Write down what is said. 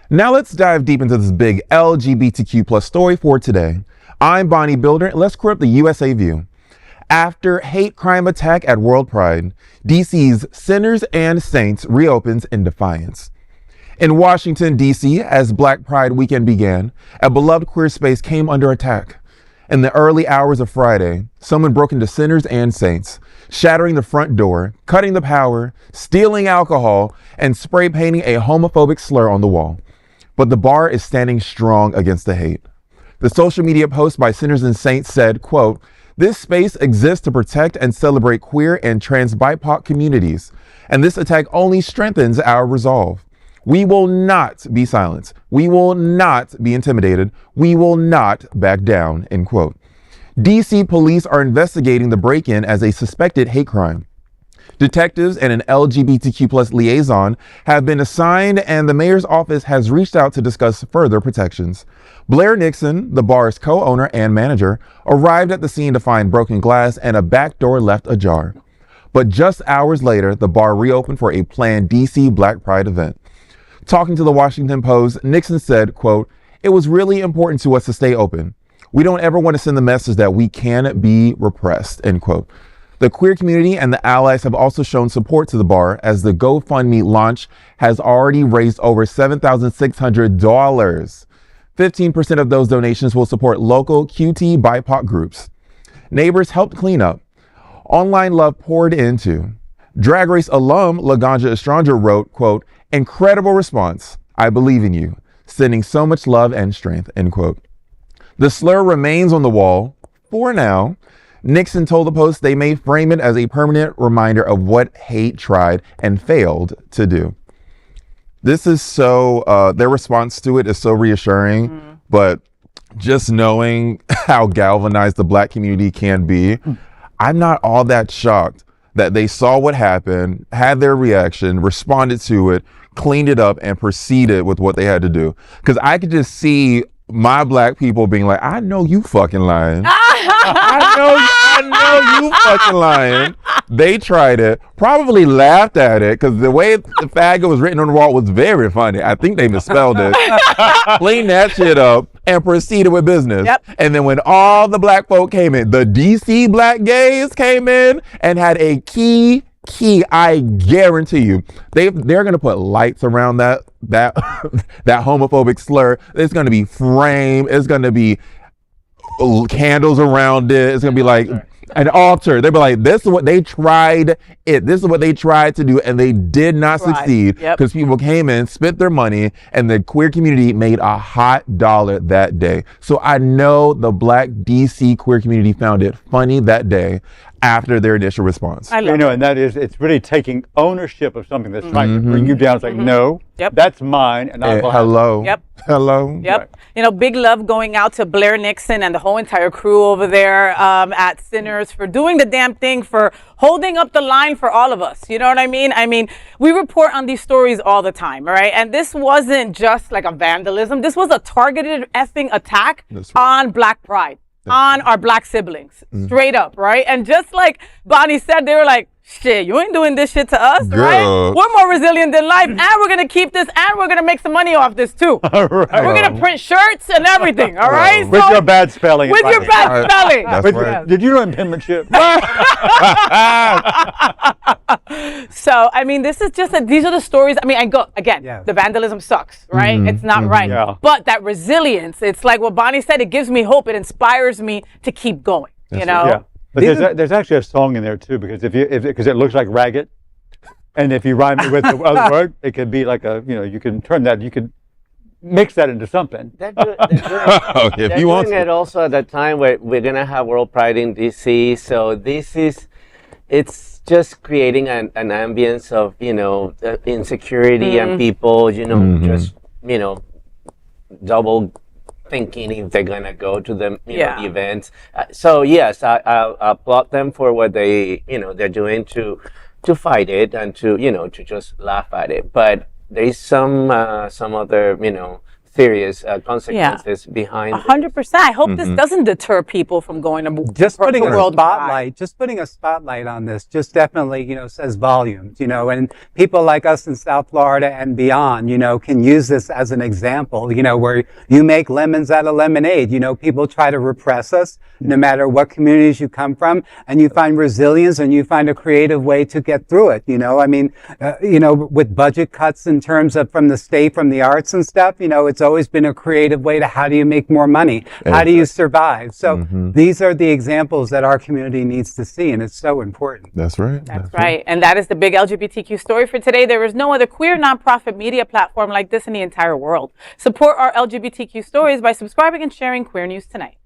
Now let's dive deep into this big LGBTQ plus story for today. I'm Bonnie Builder, and let's clear up the USA view. After hate crime attack at World Pride, DC's Sinners and Saints reopens in Defiance. In Washington, D.C., as Black Pride weekend began, a beloved queer space came under attack. In the early hours of Friday, someone broke into Sinners and Saints, shattering the front door, cutting the power, stealing alcohol, and spray painting a homophobic slur on the wall. But the bar is standing strong against the hate. The social media post by Sinners and Saints said, quote, "This space exists to protect and celebrate queer and trans BIPOC communities, and this attack only strengthens our resolve. We will not be silenced. We will not be intimidated. We will not back down," end quote. DC police are investigating the break-in as a suspected hate crime. Detectives and an LGBTQ plus liaison have been assigned, and the mayor's office has reached out to discuss further protections. Blair Nixon, the bar's co-owner and manager, arrived at the scene to find broken glass and a back door left ajar. But just hours later, the bar reopened for a planned DC Black Pride event. Talking to the Washington Post, Nixon said, quote, "It was really important to us to stay open. We don't ever want to send the message that we can be repressed," end quote. The queer community and the allies have also shown support to the bar, as the GoFundMe launch has already raised over $7,600. 15% of those donations will support local QT BIPOC groups. Neighbors helped clean up. Online love poured into. Drag Race alum Laganja Estranja wrote, quote, "Incredible response. I believe in you. Sending so much love and strength," end quote. The slur remains on the wall for now. Nixon told the Post they may frame it as a permanent reminder of what hate tried and failed to do. This is so, their response to it is so reassuring, but just knowing how galvanized the Black community can be, I'm not all that shocked that they saw what happened, had their reaction, responded to it, cleaned it up, and proceeded with what they had to do. Because I could just see my Black people being like, "I know you fucking lying. I know you fucking lying." They tried it, probably laughed at it, because the way the faggot was written on the wall was very funny. I think they misspelled it. Cleaned that shit up and proceeded with business. Yep. And then when all the Black folk came in, the DC Black gays came in and had a key, I guarantee you, they're gonna put lights around that homophobic slur. It's gonna be framed. It's gonna be candles around it. It's gonna be like an altar. They'll be like, "This is what they tried. This is what they tried to do, and they did not succeed because people came in, spent their money, and the queer community made a hot dollar that day." So I know the Black DC queer community found it funny that day after their initial response. I love and that is, it's really taking ownership of something that's trying to bring you down. It's like, no, that's mine, and I will hello. Hello. Right. You know, big love going out to Blair Nixon and the whole entire crew over there at Sinners for doing the damn thing, for holding up the line for all of us. You know what I mean? I mean, we report on these stories all the time, right? And this wasn't just like a vandalism. This was a targeted effing attack on Black Pride, on our Black siblings, straight up, right? And just like Bonnie said, they were like, "Shit, you ain't doing this shit to us, right? We're more resilient than life, and we're gonna keep this, and we're gonna make some money off this too. We're gonna print shirts and everything, all right? With your bad spelling. With your bad spelling. Did you know penmanship? So, I mean, this is just, these are the stories. I mean, the vandalism sucks, right? It's not right. Yeah. But that resilience, it's like what Bonnie said, it gives me hope. It inspires me to keep going, you know? Yeah. But there's actually a song in there too, because because it looks like ragged, and if you rhyme it with the other word, it could be like you can turn that, you could mix that into something. They're doing it also at the time where we're gonna have World Pride in DC, so it's just creating an ambience of insecurity and people just double thinking if they're gonna go to the the events. So yes, I applaud them for what they're doing to fight it and to just laugh at it. But there's some other serious consequences behind it. 100%. I hope this doesn't deter people from going to just putting a World spotlight, Pride. just putting a spotlight on this, just definitely, says volumes, and people like us in South Florida and beyond, can use this as an example, where you make lemons out of lemonade. People try to repress us, no matter what communities you come from, and you find resilience and you find a creative way to get through it. With budget cuts in terms of from the state, from the arts and stuff, it's always been a creative way to how do you make more money? How do you survive? So these are the examples that our community needs to see, and it's so important. That's right. That's right. And that is the big LGBTQ story for today. There is no other queer nonprofit media platform like this in the entire world. Support our LGBTQ stories by subscribing and sharing Queer News Tonight.